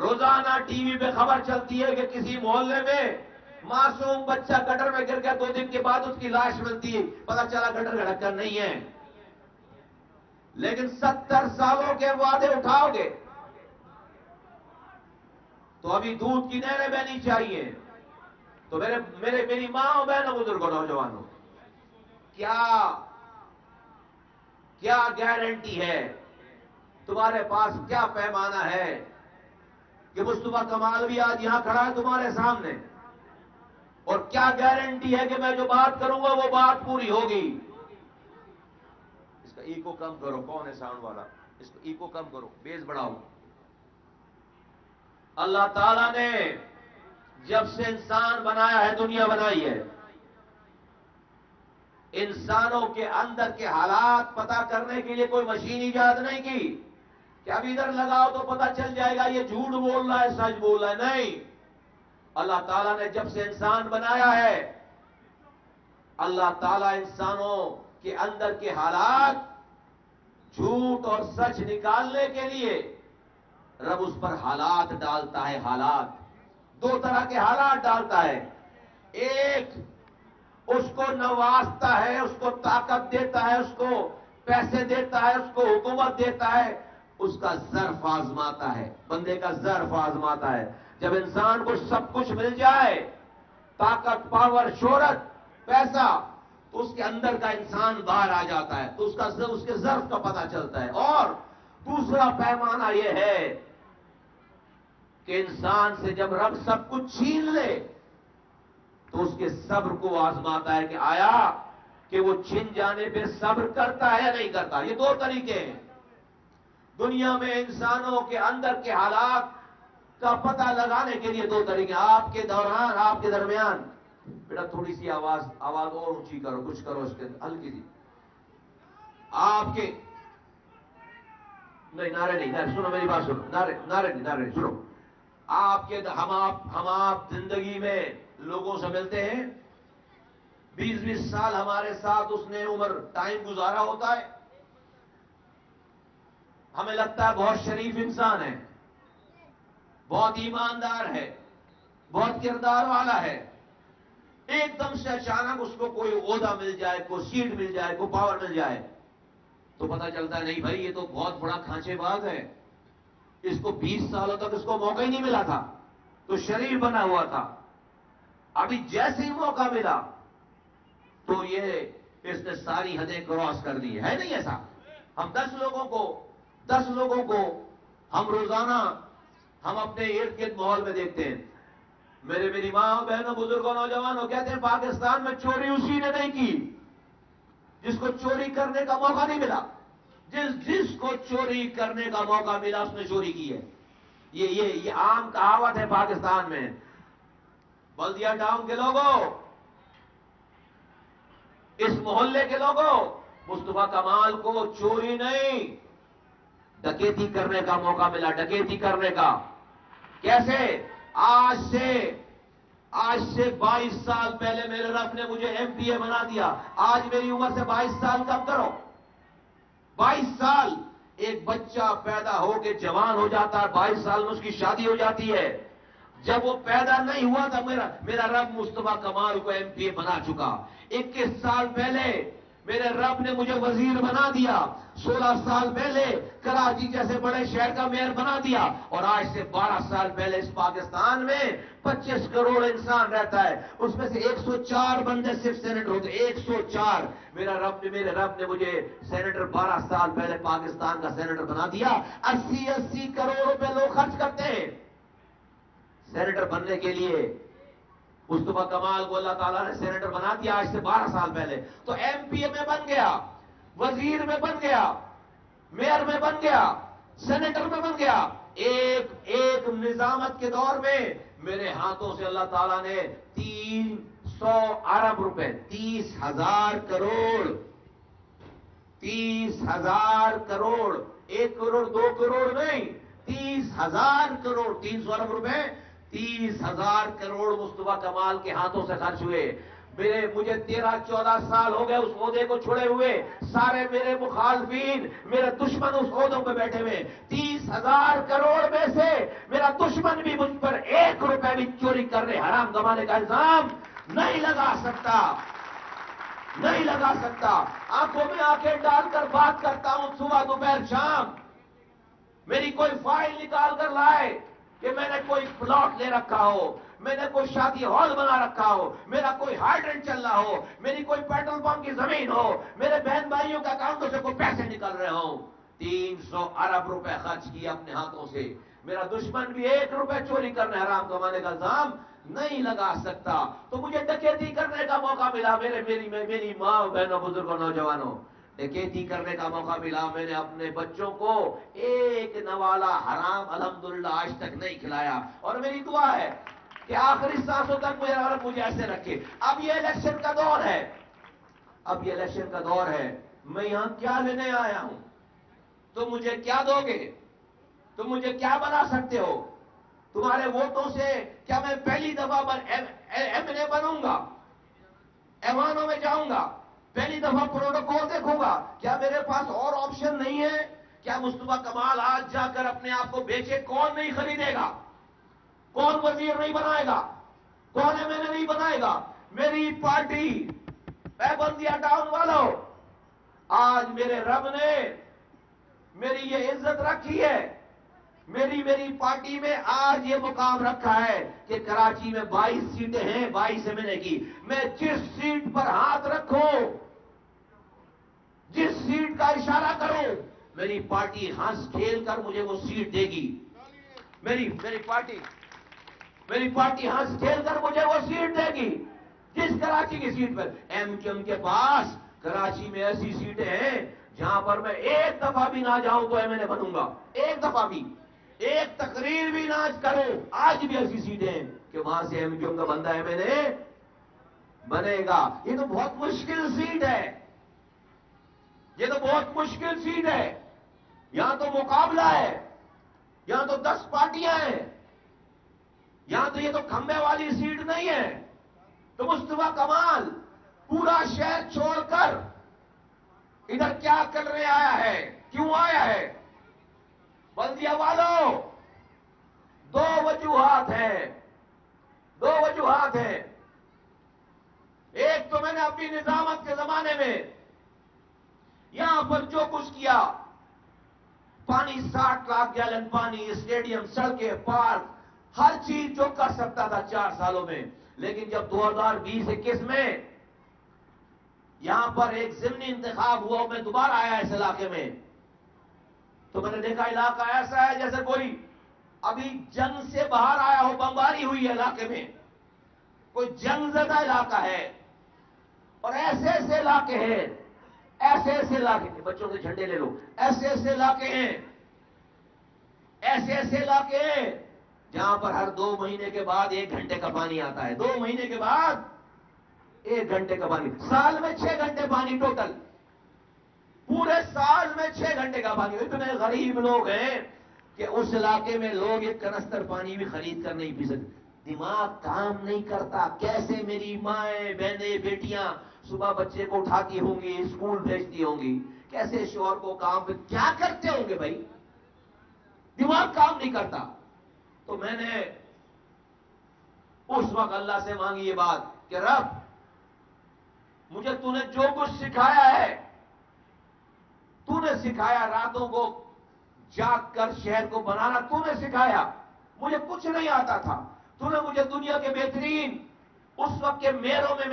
روزانہ T V پہ خبر چلتی ہے کہ کسی محلے میں معصوم بچہ گٹر میں گر گیا، 2 دن کے بعد اس کی لاش ملتی ہے، پتہ چلا گٹر کا ڈھکن نہیں ہے۔ لیکن 70 سالوں کے وعدے اٹھاؤ گے تو ابھی دودھ کی نہریں بہنی چاہیے۔ تو میری ماں اور بہنوں، بزرگوں، نوجوانوں، کیا گارنٹی ہے، تمہارے پاس کیا پیمانہ ہے کہ مصطفیٰ کمال بھی آج یہاں کھڑا ہے تمہارے سامنے، اور کیا گارنٹی ہے کہ میں جو بات کروں گا وہ بات پوری ہوگی؟ اس کا ایکو کم کرو، کون ہے ساؤنڈ والا؟ اس کو ایکو کم کرو، بیس بڑھاؤ۔ اللہ تعالیٰ نے جب سے انسان بنایا ہے، دنیا بنائی ہے، انسانوں کے اندر کے حالات پتہ کرنے کے لیے کوئی مشین ایجاد نہیں کی کہ اب ادھر لگاؤ تو پتہ چل جائے گا یہ جھوٹ بول رہا ہے سچ بول رہا ہے، نہیں۔ اللہ تعالیٰ نے جب سے انسان بنایا ہے، اللہ تعالیٰ انسانوں کے اندر کے حالات جھوٹ اور سچ نکالنے کے لیے رب اس پر حالات ڈالتا ہے۔ حالات 2 طرح کے حالات ڈالتا ہے، ایک اس کو نوازتا ہے، اس کو طاقت دیتا ہے، اس کو پیسے دیتا ہے، اس کو حکومت دیتا ہے، اس کا ظرف آزماتا ہے، بندے کا ظرف آزماتا ہے۔ جب انسان کو سب کچھ مل جائے، طاقت، پاور، شہرت، پیسہ، تو اس کے اندر کا انسان باہر آ جاتا ہے، تو اس کے ظرف کا پتہ چلتا ہے۔ اور دوسرا پیمانہ یہ ہے کہ انسان سے جب رب سب کچھ چھین لے تو اس کے صبر کو آزماتا ہے کہ آیا کہ وہ چھن جانے پہ صبر کرتا ہے یا نہیں کرتا۔ یہ 2 طریقے ہیں دنیا میں انسانوں کے اندر کے حالات کا پتہ لگانے کے لیے 2 طریقے۔ آپ کے دوران، آپ کے درمیان، بیٹا تھوڑی سی آواز اور اونچی کرو، کچھ کرو اس کے ہلکی سی، آپ کے نہیں، نعرے نہیں، سنو میری بات سنو، نعرے نہیں، سنو۔ ہم آپ زندگی میں لوگوں سے ملتے ہیں، 20 سال ہمارے ساتھ اس نے عمر ٹائم گزارا ہوتا ہے، ہمیں لگتا ہے بہت شریف انسان ہے، بہت ایماندار ہے، بہت کردار والا ہے۔ ایک دم سے اچانک اس کو کوئی عہدہ مل جائے، کوئی سیٹ مل جائے، کوئی پاور مل جائے تو پتہ چلتا ہے نہیں بھائی یہ تو بہت بڑا کھانچے باز ہے، اس کو 20 سالوں تک اس کو موقع ہی نہیں ملا تھا، تو شریف بنا ہوا تھا، ابھی جیسے ہی موقع ملا تو اس نے ساری حدیں کراس کر دی ہے نہیں ایسا؟ ہم 10 لوگوں کو ہم روزانہ ہم اپنے ارد گرد ماحول میں دیکھتے ہیں۔ میری ماں، بہنوں، بزرگوں، نوجوانوں کہتے ہیں پاکستان میں چوری اسی نے نہیں کی جس کو چوری کرنے کا موقع نہیں ملا، جس کو چوری کرنے کا موقع ملا اس نے چوری کی ہے۔ یہ عام کہاوت ہے پاکستان میں۔ بلدیہ ٹاؤن کے لوگوں، اس محلے کے لوگوں، مصطفیٰ کمال کو چوری نہیں، ڈکیتی کرنے کا موقع ملا، ڈکیتی کرنے کا۔ کیسے؟ آج سے 22 سال پہلے میرے رب نے مجھے MPA بنا دیا، آج میری عمر سے 22 سال کم کرو، 22 سال ایک بچہ پیدا ہو کے جوان ہو جاتا ہے، 22 سال میں اس کی شادی ہو جاتی ہے۔ جب وہ پیدا نہیں ہوا تھا میرا رب مصطفیٰ کمال کو MPA بنا چکا۔ 21 سال پہلے میرے رب نے مجھے وزیر بنا دیا، 16 سال پہلے کراچی جیسے بڑے شہر کا میئر بنا دیا، اور آج سے 12 سال پہلے اس پاکستان میں 25 کروڑ انسان رہتا ہے، اس میں سے 104 بندے صرف سینیٹر ہوتے، 104۔ میرے رب نے مجھے سینیٹر 12 سال پہلے پاکستان کا سینیٹر بنا دیا۔ 80 کروڑ روپے لوگ خرچ کرتے ہیں سینیٹر بننے کے لیے۔ مصطفیٰ کمال کو اللہ تعالیٰ نے سینیٹر بنا دیا آج سے 12 سال پہلے، تو MPA میں بن گیا، وزیر میں بن گیا، میئر میں بن گیا، سینیٹر میں بن گیا۔ ایک نظامت کے دور میں میرے ہاتھوں سے اللہ تعالیٰ نے 300 ارب روپے، 30,000 کروڑ، 30,000 کروڑ، 1 کروڑ 2 کروڑ نہیں، 30,000 کروڑ، 300 ارب روپے، 30,000 کروڑ مصطفیٰ کمال کے ہاتھوں سے خرچ ہوئے۔ مجھے 13-14 سال ہو گئے اس عہدے کو چھوڑے ہوئے، سارے میرے مخالفین، میرے دشمن اس عہدوں پہ بیٹھے ہوئے۔ 30,000 کروڑ میں سے میرا دشمن روپے بھی چوری کرنے حرام کمانے کا الزام نہیں لگا سکتا، نہیں لگا سکتا۔ آنکھوں میں آنکھیں ڈال کر بات کرتا ہوں صبح دوپہر شام، میری کوئی فائل نکال کر لائے کہ میں نے کوئی پلاٹ لے رکھا ہو، میں نے کوئی شادی ہال بنا رکھا ہو، میرا کوئی ہائیڈرنٹ چل رہا ہو، میری کوئی پیٹرول پمپ کی زمین ہو، میرے بہن بھائیوں کے اکاؤنٹوں سے کوئی پیسے نکل رہے ہوں، 300 ارب روپے خرچ کیے اپنے ہاتھوں سے، میرا دشمن بھی 1 روپے چوری کرنے حرام کمانے کا الزام نہیں لگا سکتا۔ تو مجھے ڈکیتی کرنے کا موقع ملا، میری ماں بہنوں بزرگوں نوجوانوں، ڈکیتی کرنے کا موقع ملا، میں نے اپنے بچوں کو ایک نوالا حرام الحمدللہ آج تک نہیں کھلایا، اور میری دعا ہے کہ آخری سانسوں تک مجھے ایسے رکھے۔ اب یہ الیکشن کا دور ہے، اب یہ الیکشن کا دور ہے، میں یہاں کیا لینے آیا ہوں؟ تم مجھے کیا دو گے؟ تم مجھے کیا بنا سکتے ہو؟ تمہارے ووٹوں سے کیا میں پہلی دفعہ ایم ایل اے بنوں گا، ایوانوں میں جاؤں گا، پہلی دفعہ پروٹوکول دیکھوں گا؟ کیا میرے پاس اور آپشن نہیں ہے؟ کیا مصطفیٰ کمال آج جا کر اپنے آپ کو بیچے؟ کون نہیں خریدے گا؟ کون وزیر نہیں بنائے گا؟ کون ایم ایل اے نہیں بنائے گا؟ میری پارٹی اے بلدیہ ٹاؤن والوں، آج میرے رب نے میری یہ عزت رکھی ہے، میری پارٹی میں آج یہ مقام رکھا ہے کہ کراچی میں 22 سیٹیں ہیں، 22 ایم ایل اے کی، میں جس سیٹ پر ہاتھ رکھوں، جس سیٹ کا اشارہ کروں، میری پارٹی ہنس کھیل کر مجھے وہ سیٹ دے گی۔ میری پارٹی ہنس کھیل کر مجھے وہ سیٹ دے گی، جس کراچی کی سیٹ پر۔ ایم کیو ایم کے پاس کراچی میں ایسی سیٹیں ہیں جہاں پر میں ایک دفعہ بھی نہ جاؤں تو ایم ایل اے بنوں گا، ایک دفعہ بھی، ایک تقریر بھی نہ کروں، آج بھی ایسی سیٹیں ہیں کہ وہاں سے ایم کیو ایم کا بندہ ایم ایل اے بنے گا۔ یہ تو بہت مشکل سیٹ ہے، یہ تو بہت مشکل سیٹ ہے، یہاں تو مقابلہ ہے، یہاں تو 10 پارٹیاں ہیں، یہاں تو یہ تو کھمبے والی سیٹ نہیں ہے۔ تو مصطفیٰ کمال پورا شہر چھوڑ کر ادھر کیا کرنے آیا ہے؟ کیوں آیا ہے؟ بلدیہ والوں، دو وجوہات ہیں، دو وجوہات ہیں۔ ایک تو میں نے اپنی نظامت کے زمانے میں یہاں پر جو کچھ کیا، پانی 60 لاکھ گیلن پانی، اسٹیڈیم، سڑکیں، پارک، ہر چیز جو کر سکتا تھا 4 سالوں میں، لیکن جب 2020-21 میں یہاں پر ایک ضمنی انتخاب ہوا، میں دوبارہ آیا اس علاقے میں، تو میں نے دیکھا علاقہ ایسا ہے جیسے کوئی ابھی جنگ سے باہر آیا ہو، بمباری ہوئی ہے علاقے میں، کوئی جنگ زدہ علاقہ ہے، اور ایسے ایسے علاقے ہیں، ایسے ایسے علاقے ہیں، بچوں کے جھنڈے لے لو، ایسے ایسے علاقے ہیں، ایسے ایسے علاقے ہیں جہاں پر ہر 2 مہینے کے بعد 1 گھنٹے کا پانی آتا ہے، 2 مہینے کے بعد 1 گھنٹے کا پانی، سال میں 6 گھنٹے پانی ٹوٹل، پورے سال میں 6 گھنٹے کا پانی۔ اتنے غریب لوگ ہیں کہ اس علاقے میں لوگ ایک کنستر پانی بھی خرید کر نہیں پی سکتے۔ دماغ کام نہیں کرتا، کیسے میری مائیں بہنیں بیٹیاں صبح بچے کو اٹھاتی ہوں گی، اسکول بھیجتی ہوں گی، کیسے شوہر کو کام پہ کیا کرتے ہوں گے بھائی؟ دماغ کام نہیں کرتا۔ تو میں نے اس وقت اللہ سے مانگی یہ بات کہ رب، مجھے تو نے جو کچھ سکھایا ہے، تو نے سکھایا راتوں کو جاگ کر شہر کو بنانا، تو نے سکھایا، مجھے کچھ نہیں آتا تھا، تو نے مجھے دنیا کے بہترین اس وقت کے میئروں میں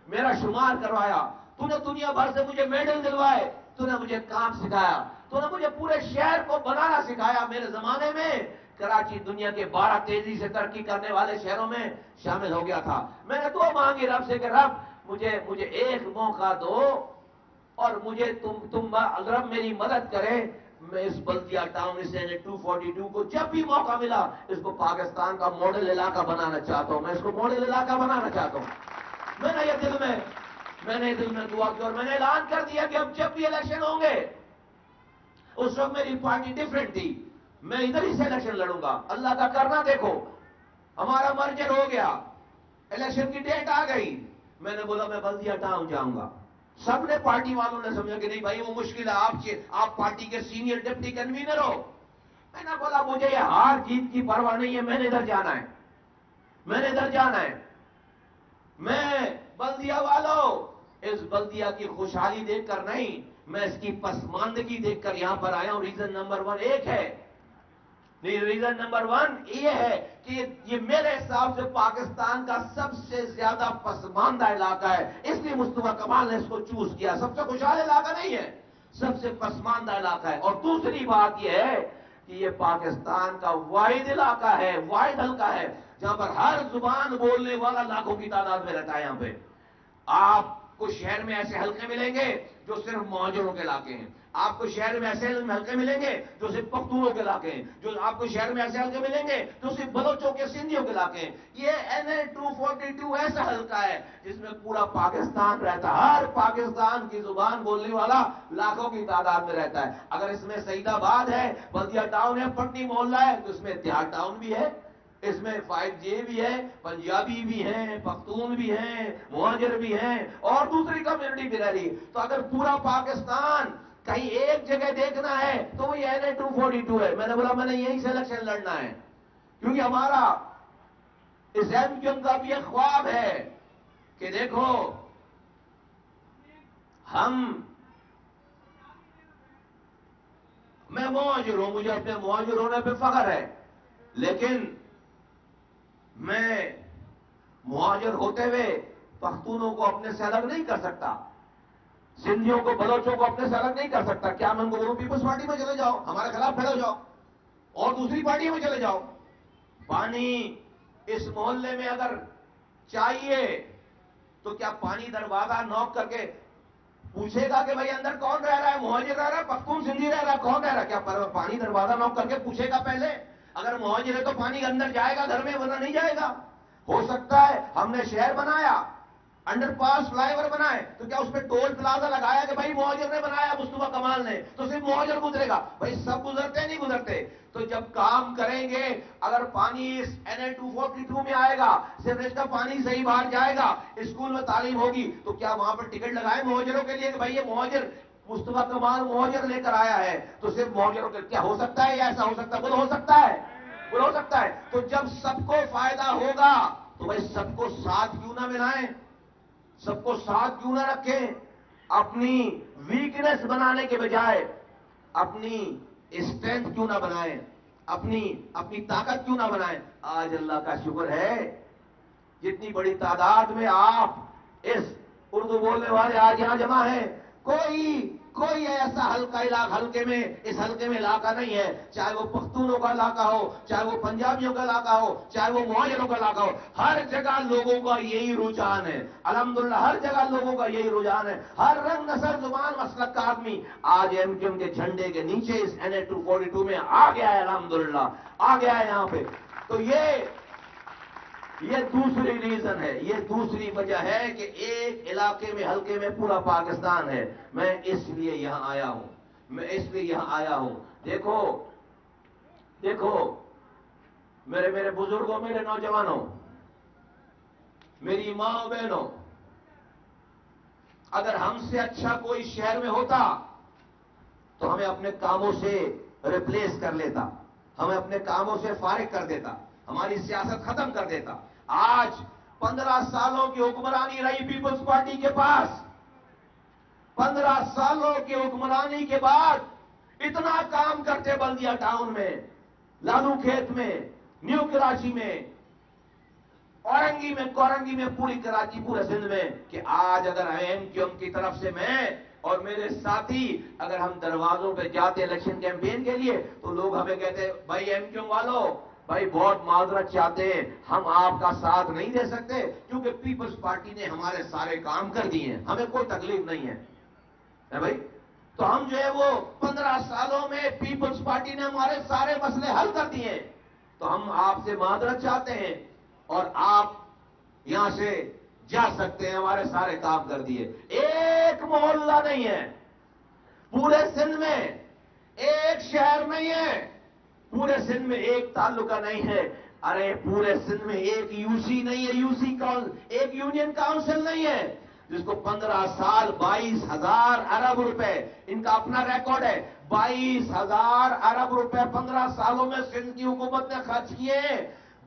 میرا شمار کروایا، تو نے دنیا بھر سے مجھے میڈل دلوائے، تو نے مجھے کام سکھایا، تو نے مجھے پورے شہر کو بنانا سکھایا۔ میرے زمانے میں کراچی دنیا کے 12 تیزی سے ترقی کرنے والے شہروں میں شامل ہو گیا تھا۔ میں نے دعا مانگی رب سے کہ رب مجھے ایک موقع دو، اور مجھے تم رب میری مدد کرے، میں اس بلدیہ ٹاؤن اس 242 کو جب بھی موقع ملا اس کو پاکستان کا ماڈل علاقہ بنانا چاہتا ہوں، میں اس کو ماڈل علاقہ بنانا چاہتا ہوں۔ میں نے دل میں دعا کی، اور میں نے اعلان کر دیا کہ اب جب بھی الیکشن ہوں گے، اس وقت میری پارٹی ڈیفرنٹ تھی، میں ادھر ہی سے الیکشن لڑوں گا۔ اللہ کا کرنا دیکھو، ہمارا مرجر ہو گیا، الیکشن کی ڈیٹ آ گئی، میں نے بولا میں بلدیہ ٹاؤن جاؤں گا۔ سب نے پارٹی والوں نے سمجھا کہ نہیں بھائی وہ مشکل ہے، آپ پارٹی کے سینئر ڈپٹی کنوینر ہو۔ میں نے بولا مجھے یہ ہار جیت کی پرواہ نہیں ہے، میں نے ادھر جانا ہے، میں نے ادھر جانا ہے. میں بلدیا والوں اس بلدیا کی خوشحالی دیکھ کر نہیں, میں اس کی پسماندگی دیکھ کر یہاں پر آیا ہوں. ریزن نمبر 1 ایک ہے. ریزن نمبر 1 یہ ہے کہ یہ میرے حساب سے پاکستان کا سب سے زیادہ پسماندہ علاقہ ہے, اس لیے مصطفیٰ کمال نے اس کو چوز کیا. سب سے خوشحال علاقہ نہیں ہے, سب سے پسماندہ علاقہ ہے. اور دوسری بات یہ ہے کہ یہ پاکستان کا واحد علاقہ ہے, واحد حلقہ ہے جہاں پر ہر زبان بولنے والا لاکھوں کی تعداد میں رہتا ہے. یہاں پہ آپ کو شہر میں ایسے حلقے ملیں گے جو صرف مہاجروں کے علاقے ہیں. آپ کو شہر میں ایسے حلقے ملیں گے جو صرف پختونوں کے علاقے ہیں. جو آپ کو شہر میں ایسے حلقے ملیں گے جو صرف بلوچوں کے, سندھیوں کے علاقے ہیں. یہ NA 242 ایسا حلقہ ہے جس میں پورا پاکستان رہتا ہے. ہر پاکستان کی زبان بولنے والا لاکھوں کی تعداد میں رہتا ہے. اگر اس میں سعید آباد ہے, بلدیا ٹاؤن ہے, پٹنی محلہ ہے, تو اس میں اتحاد ٹاؤن بھی ہے, اس میں 5J بھی ہے, پنجابی بھی ہیں, پختون بھی ہیں, مہاجر بھی ہیں, اور دوسری کمیونٹی بھی رہ رہی ہے. تو اگر پورا پاکستان کہیں ایک جگہ دیکھنا ہے تو وہ یہ NA 242 ہے. میں نے بولا میں نے یہی سے الیکشن لڑنا ہے, کیونکہ ہمارا اس MQM کا بھی ایک خواب ہے کہ دیکھو میں مہاجر ہوں, مجھے اپنے مہاجر ہونے پہ فخر ہے, لیکن میں مہاجر ہوتے ہوئے پختونوں کو اپنے سے الگ نہیں کر سکتا, سندھیوں کو, بلوچوں کو اپنے سے الگ نہیں کر سکتا. کیا میں ان کو بولوں پیپلز پارٹی میں چلے جاؤ, ہمارے خلاف کھڑے ہو جاؤ, اور دوسری پارٹی میں چلے جاؤ. پانی اس محلے میں اگر چاہیے تو کیا پانی دروازہ نوک کر کے پوچھے گا کہ بھائی اندر کون رہ رہا ہے, مہاجر رہ رہا ہے, پختون سندھی رہ رہا ہے, کون رہ رہا ہے؟ کیا پانی دروازہ نوک کر کے پوچھے گا پہلے؟ اگر مہاجر ہے تو پانی اندر جائے گا گھر میں, ورنہ نہیں جائے گا. ہو سکتا ہے ہم نے شہر بنایا, انڈر پاس فلائی اوور بنائے, تو کیا اس پہ ٹول پلازا لگایا کہ بھائی مہاجر نے بنایا, مصطفیٰ کمال نے, تو صرف مہاجر گزرے گا؟ بھائی سب گزرتے نہیں گزرتے. تو جب کام کریں گے, اگر پانی اس NA 242 میں آئے گا, سیوریج کا پانی صحیح باہر جائے گا, اسکول میں تعلیم ہوگی, تو کیا وہاں پر ٹکٹ لگائے مہاجروں کے لیے کہ بھائی یہ مہاجر مصطفیٰ کمال مہاجر لے کر آیا ہے, تو صرف مہاجروں کے, کیا ہو سکتا ہے یا ایسا ہو سکتا ہے؟ بول ہو سکتا ہے, بول ہو سکتا ہے. تو جب سب کو فائدہ ہوگا تو بھائی سب کو ساتھ کیوں نہ ملائیں, سب کو ساتھ کیوں نہ رکھیں؟ اپنی ویکنس بنانے کے بجائے اپنی اسٹرینتھ کیوں نہ بنائیں, اپنی طاقت کیوں نہ بنائیں؟ آج اللہ کا شکر ہے جتنی بڑی تعداد میں آپ اس اردو بولنے والے آج یہاں جمع ہیں, کوئی ایسا حلقے میں, اس حلقے میں علاقہ نہیں ہے, چاہے وہ پختونوں کا علاقہ ہو, چاہے وہ پنجابیوں کا علاقہ ہو, چاہے وہ مہاجروں کا علاقہ ہو, ہر جگہ لوگوں کا یہی رجحان ہے. الحمدللہ ہر جگہ لوگوں کا یہی رجحان ہے. ہر رنگ, نسل, زبان, مسلک کا آدمی آج MQM کے جھنڈے کے نیچے اس NA 242 میں آ گیا ہے. الحمدللہ آ گیا ہے یہاں پہ. تو یہ دوسری ریزن ہے, یہ دوسری وجہ ہے کہ ایک علاقے میں, حلقے میں پورا پاکستان ہے. میں اس لیے یہاں آیا ہوں, دیکھو میرے بزرگوں, میرے نوجوانوں, میری ماں و بہنوں, اگر ہم سے اچھا کوئی شہر میں ہوتا تو ہمیں اپنے کاموں سے ریپلیس کر لیتا, ہمیں اپنے کاموں سے فارغ کر دیتا, ہماری سیاست ختم کر دیتا. آج 15 سالوں کی حکمرانی رہی پیپلز پارٹی کے پاس, 15 سالوں کی حکمرانی کے بعد اتنا کام کرتے بلدیا ٹاؤن میں, لالو کھیت میں, نیو کراچی میں, کورنگی میں, پوری کراچی, پورے سندھ میں, کہ آج اگر MQM کی طرف سے میں اور میرے ساتھی اگر ہم دروازوں پہ جاتے الیکشن کیمپین کے لیے تو لوگ ہمیں کہتے بھائی MQM والو, بھائی بہت معذرت چاہتے ہیں, ہم آپ کا ساتھ نہیں دے سکتے کیونکہ پیپلز پارٹی نے ہمارے سارے کام کر دیے ہیں, ہمیں کوئی تکلیف نہیں ہے بھائی. تو ہم جو ہے وہ 15 سالوں میں پیپلز پارٹی نے ہمارے سارے مسئلے حل کر دیے ہیں, تو ہم آپ سے معذرت چاہتے ہیں اور آپ یہاں سے جا سکتے ہیں, ہمارے سارے کام کر دیے. ایک محلہ نہیں ہے پورے سندھ میں, ایک شہر نہیں ہے پورے سندھ میں, ایک تعلقہ نہیں ہے. ارے پورے سندھ میں ایک UC نہیں ہے, ایک یونین کاؤنسل نہیں ہے جس کو 15 سال 22,000 ارب روپے, ان کا اپنا ریکارڈ ہے, 22,000 ارب روپے 15 سالوں میں سندھ کی حکومت نے خرچ کیے.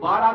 12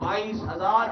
22,000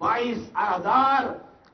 22,000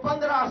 15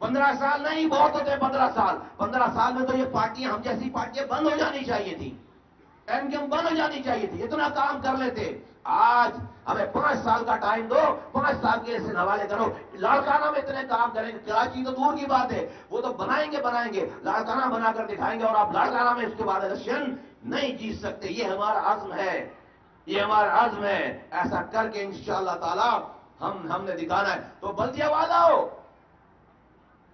15 سال نہیں، بہت ہوتے ہیں 15 سال. 15 سال میں تو یہ پارٹیاں، ہم جیسی پارٹیاں بند ہو جانی چاہیے تھی. ایم کیو ایم بند ہو جانی چاہیے تھی. اتنا کام کر لیتے. آج ہمیں 5 سال کا ٹائم دو، 5 سال کے اسے حوالے کرو. لاڑکانہ میں اتنے کام کریں گے. کراچی تو دور کی بات ہے، وہ تو بنائیں گے. لاڑکانہ بنا کر دکھائیں گے، اور آپ لاڑکانہ میں اس کے بعد الیکشن نہیں جیت سکتے. یہ ہمارا عزم ہے، یہ ہمارا عزم ہے. ایسا کر کے انشاءاللہ تعالی ہم نے دکھانا ہے. تو بلدیہ والو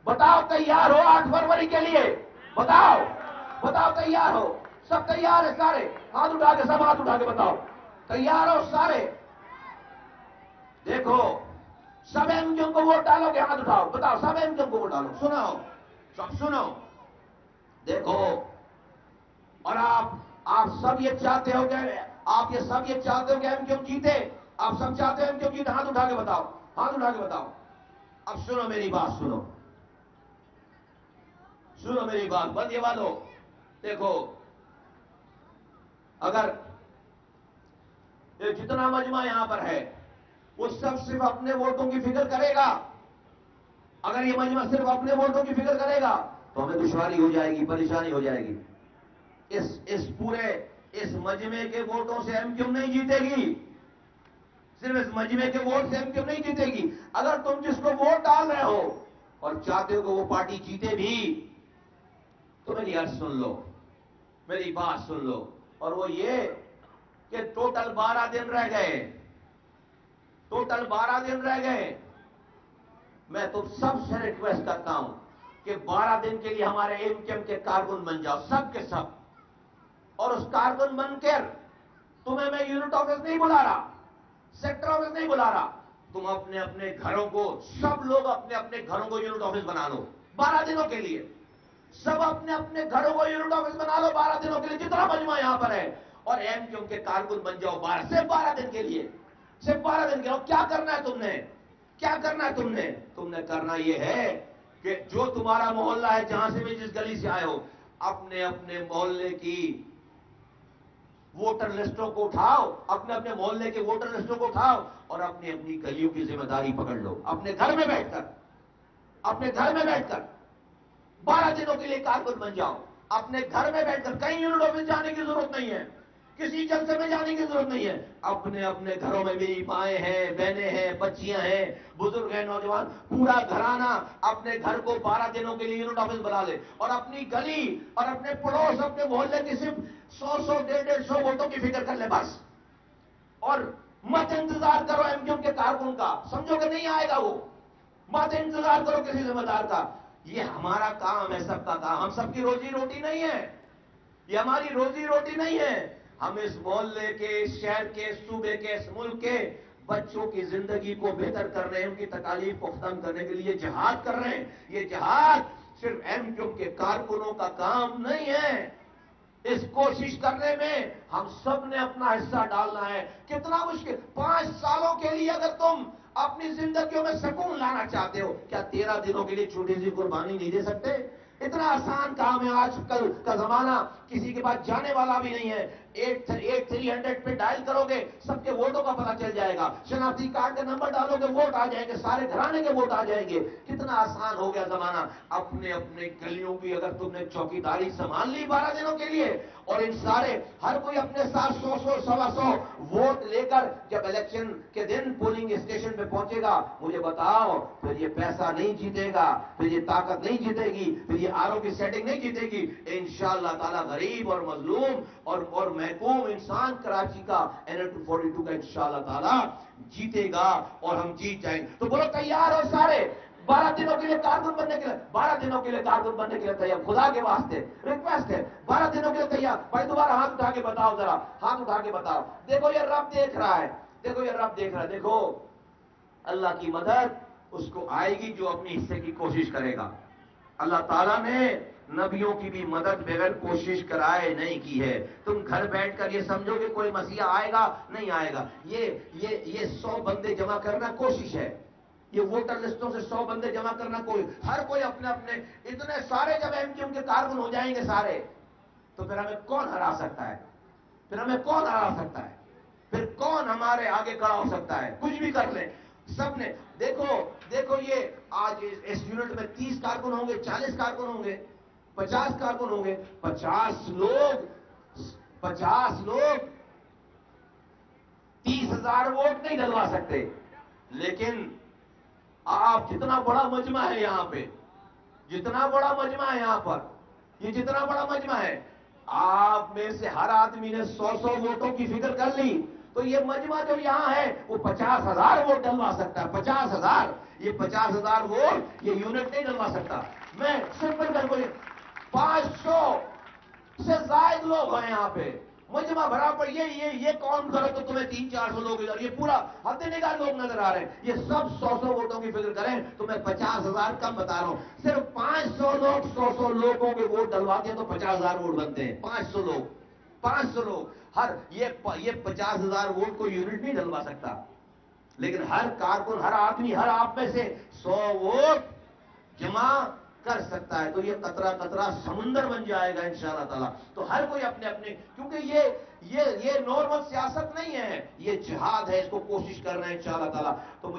بتاؤ تیار ہو 8 فروری کے لیے؟ بتاؤ تیار ہو؟ سب تیار ہے سارے؟ ہاتھ اٹھا کے، سب ہاتھ اٹھا کے بتاؤ تیار ہو سارے؟ دیکھو سب ایم کیو ایم کو ووٹ ڈالو گے؟ ہاتھ اٹھاؤ، بتاؤ سب ایم کیو ایم کو ووٹ ڈالو. سنو دیکھو. اور آپ سب یہ چاہتے ہو کہ ایم کیو ایم جیتے؟ آپ سب چاہتے ہیں ایم کیو ایم جیتے؟ ہاتھ اٹھا کے بتاؤ. اب سنو میری بات، سنو میری بات. بلدیہ والو دیکھو، اگر یہ جتنا مجمع یہاں پر ہے وہ سب صرف اپنے ووٹوں کی فکر کرے گا، اگر یہ مجمع صرف اپنے ووٹوں کی فکر کرے گا تو ہمیں دشواری ہو جائے گی، پریشانی ہو جائے گی. اس مجمع کے ووٹوں سے ایم کیو ایم نہیں جیتے گی. صرف اس مجمع کے ووٹ سے ایم کیو ایم نہیں جیتے گی. اگر تم جس کو ووٹ ڈال رہے ہو اور چاہتے ہو کہ وہ پارٹی جیتے بھی، تو میری بات سن لو. اور وہ یہ کہ ٹوٹل 12 دن رہ گئے. میں تم سب سے ریکویسٹ کرتا ہوں کہ 12 دن کے لیے ہمارے ایم کیو ایم کے کارکن بن جاؤ، سب کے سب. اور اس کارکن بن کر تمہیں میں یونٹ آفس نہیں بلا رہا، سیکٹر آفس نہیں بلا رہا. تم اپنے اپنے گھروں کو، سب لوگ اپنے اپنے گھروں کو یونٹ آفس بنا لو 12 دنوں کے لیے. سب اپنے اپنے گھروں کو یونٹ آفس بنا لو 12 دنوں کے لیے، جتنا مجمع یہاں پر ہے. اور ایم کیو ایم کے کارکن بن جاؤ صرف 12 دن کے لیے. صرف 12 دن کے لیے. کیا کرنا ہے تم نے کرنا یہ ہے کہ جو تمہارا محلہ ہے، جہاں سے بھی جس گلی سے آئے ہو، اپنے اپنے محلے کی ووٹر لسٹوں کو اٹھاؤ، اپنے اپنے محلے کے ووٹر لسٹوں کو اٹھاؤ اور اپنی اپنی گلیوں کی ذمہ داری پکڑ لو. اپنے گھر میں بیٹھ کر 12 دنوں کے لیے کارکن بن جاؤ. اپنے گھر میں بیٹھ کر، کہیں یونٹ آفس جانے کی ضرورت نہیں ہے، کسی جلسے میں جانے کی ضرورت نہیں ہے. اپنے اپنے گھروں میں میری مائیں ہیں، بہنیں ہیں، بچیاں ہیں، بزرگ ہیں، نوجوان، پورا گھرانہ اپنے گھر کو 12 دنوں کے لیے یونٹ آفس بنا لے. اور اپنی گلی اور اپنے پڑوس، اپنے محلے کی صرف 100 150 ووٹوں کی فکر کر لے بس. اور مت انتظار کرو ایم کیو ایم کے کارکن کا، سمجھو کہ نہیں آئے گا وہ. مت انتظار کرو کسی ذمہ دار کا. یہ ہمارا کام ہے، سب کا کام. ہم سب کی روزی روٹی نہیں ہے، یہ ہماری روزی روٹی نہیں ہے. ہم اس محلے کے، اس شہر کے، اس صوبے کے، اس ملک کے بچوں کی زندگی کو بہتر کر رہے ہیں، ان کی تکالیف کو ختم کرنے کے لیے جہاد کر رہے ہیں. یہ جہاد صرف ایم کیو ایم کے کارکنوں کا کام نہیں ہے. اس کوشش کرنے میں ہم سب نے اپنا حصہ ڈالنا ہے. کتنا مشکل. 5 سالوں کے لیے اگر تم اپنی زندگیوں میں سکون لانا چاہتے ہو، کیا 13 دنوں کے لیے چھوٹی سی قربانی نہیں دے سکتے؟ اتنا آسان کام ہے. آج کل کا زمانہ کسی کے پاس جانے والا بھی نہیں ہے. 8300 پہ ڈائل کرو گے، سب کے ووٹوں کا پتہ چل جائے گا. شناختی کارڈ کا نمبر ڈالو گے، ووٹ آ جائیں گے، سارے گھرانے کے ووٹ آ جائیں گے. کتنا آسان ہو گیا زمانہ. اپنے اپنے گلیوں کی اگر تم نے چوکیداری سنبھال لی 12 دنوں کے لیے، اور ان سارے ہر کوئی اپنے ساتھ 100 125 ووٹ لے کر جب الیکشن کے دن پولنگ اسٹیشن پہ پہنچے گا، مجھے بتاؤ پھر یہ پیسہ نہیں جیتے گا، پھر یہ طاقت نہیں جیتے گی، پھر یہ آر او کی سیٹنگ نہیں جیتے گی. انشاءاللہ تعالی غریب اور مظلوم اور محکوم انسان کراچی کا NL 242 کا انشاءاللہ تعالی جیتے گا اور ہم جیت جائیں گے. تو بولو تیار ہو سارے 12 دنوں کے لیے کارکن بننے کے لیے؟ 12 دنوں کے لیے کارکن بننے کے لیے تیار؟ خدا کے واسطے ریکویسٹ ہے، 12 دنوں کے لیے تیار؟ بھائی دوبارہ ہاتھ اٹھا کے بتاؤ، ذرا ہاتھ اٹھا کے بتاؤ. دیکھو یہ رب دیکھ رہا ہے، دیکھو اللہ کی مدد اس کو آئے گی جو اپنی حصے کی کوشش کرے گا. اللہ تعالیٰ نے نبیوں کی بھی مدد بغیر کوشش کرائے نہیں کی ہے. تم گھر بیٹھ کر یہ سمجھو کہ کوئی مسیحا آئے گا، نہیں آئے گا. یہ 100 بندے جمع کرنا کوشش ہے. یہ ووٹر لسٹوں سے 100 بندے جمع کرنا ہر کوئی اپنے اپنے اتنے سارے جب ایم کیو ایم کے کارکن ہو جائیں گے سارے، تو پھر ہمیں کون ہرا سکتا ہے؟ پھر کون ہمارے آگے کھڑا ہو سکتا ہے؟ کچھ بھی کر لیں. سب نے دیکھو یہ آج اس یونٹ میں 30 کارکن ہوں گے، 40 کارکن ہوں گے، 50 کارکن ہوں گے، 50 لوگ 30,000 ووٹ نہیں ڈلوا سکتے. لیکن آپ جتنا بڑا مجمع ہے یہاں پہ، جتنا بڑا مجمع ہے یہاں پر، یہ جتنا بڑا مجمع ہے، آپ میں سے ہر آدمی نے 100 ووٹوں کی فکر کر لی تو یہ مجمع جو یہاں ہے وہ 50,000 ووٹ ڈلوا سکتا ہے. 50,000، یہ 50,000 ووٹ یہ یونٹ نہیں ڈلوا سکتا. میں سمپل کر کو 500 سے زائد لوگ ہیں یہاں پہ، مجمع بھرا پر یہ کون کرو تو تمہیں 300-400 لوگ ادھر، یہ پورا حد نگاہ لوگ نظر آ رہے ہیں. یہ سب 100 ووٹوں کی فکر کریں تو میں 50,000 کم بتا رہا ہوں. صرف 500 لوگ 100 لوگوں کے ووٹ ڈلواتے ہیں تو 50,000 ووٹ بنتے ہیں. 500 لوگ ہر یہ 50,000 ووٹ کو یونٹ نہیں ڈلوا سکتا. لیکن ہر کارکن، ہر آدمی، ہر آپ میں سے 100 ووٹ جمع کر سکتا ہے. تو یہ قطرہ قطرہ سمندر بن جائے گا انشاءاللہ تعالیٰ. تو ہر کوئی اپنے کیونکہ یہ نارمل سیاست نہیں ہے، یہ جہاد ہے. اس کو کوشش کر رہے ہیں انشاءاللہ تعالیٰ. تو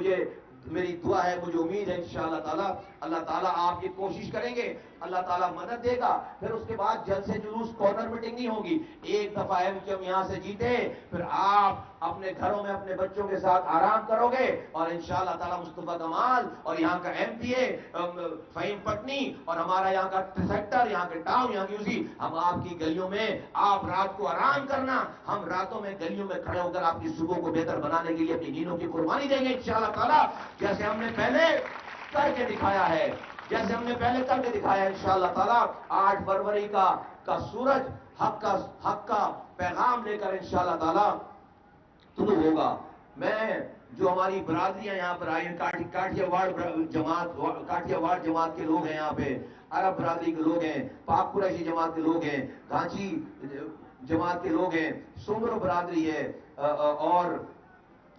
میری دعا ہے، مجھے امید ہے انشاءاللہ تعالیٰ اللہ تعالیٰ آپ یہ کوشش کریں گے، اللہ تعالیٰ مدد دے گا. پھر اس کے بعد جلسے جلوس کارنر میٹنگ نہیں ہوگی. ایک دفعہ ہم یہاں سے جیتے پھر آپ اپنے گھروں میں اپنے بچوں کے ساتھ آرام کرو گے اور انشاءاللہ تعالیٰ مصطفیٰ کمال اور یہاں کا ایم پی اے فہیم پٹنی اور ہمارا یہاں کا سیکٹر، یہاں کے ٹاؤن، یہاں کی اسی، ہم آپ کی گلیوں میں، آپ رات کو آرام کرنا، ہم راتوں میں گلیوں میں کھڑے ہو کر آپ کی صبح کو بہتر بنانے کے لیے اپنی نیندوں کی قربانی دیں گے انشاءاللہ تعالیٰ. جیسے ہم نے پہلے کر کے دکھایا ہے، انشاءاللہ تعالیٰ. 8 فروری کا سورج حق کا پیغام لے کر انشاءاللہ تعالیٰ طلوع ہوگا. میں جو ہماری برادریاں یہاں پر آئی ہیں، کاٹھیا واڑ جماعت کے لوگ ہیں، یہاں پہ عرب برادری کے لوگ ہیں، پاک قریشی جماعت کے لوگ ہیں، گھانچی جماعت کے لوگ ہیں، سمرو برادری ہے، اور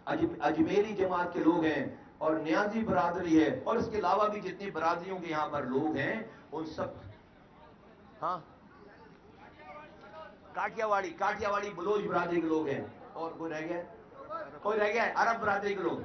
اجمیری جماعت کے لوگ ہیں، اور نیازی برادری ہے، اور اس کے علاوہ بھی جتنی برادریوں کے یہاں پر لوگ ہیں ان سب. ہاں، کاٹھیا واڑی بلوچ برادری کے لوگ ہیں. اور کوئی رہ گیا ہے؟ عرب برادری کے لوگ.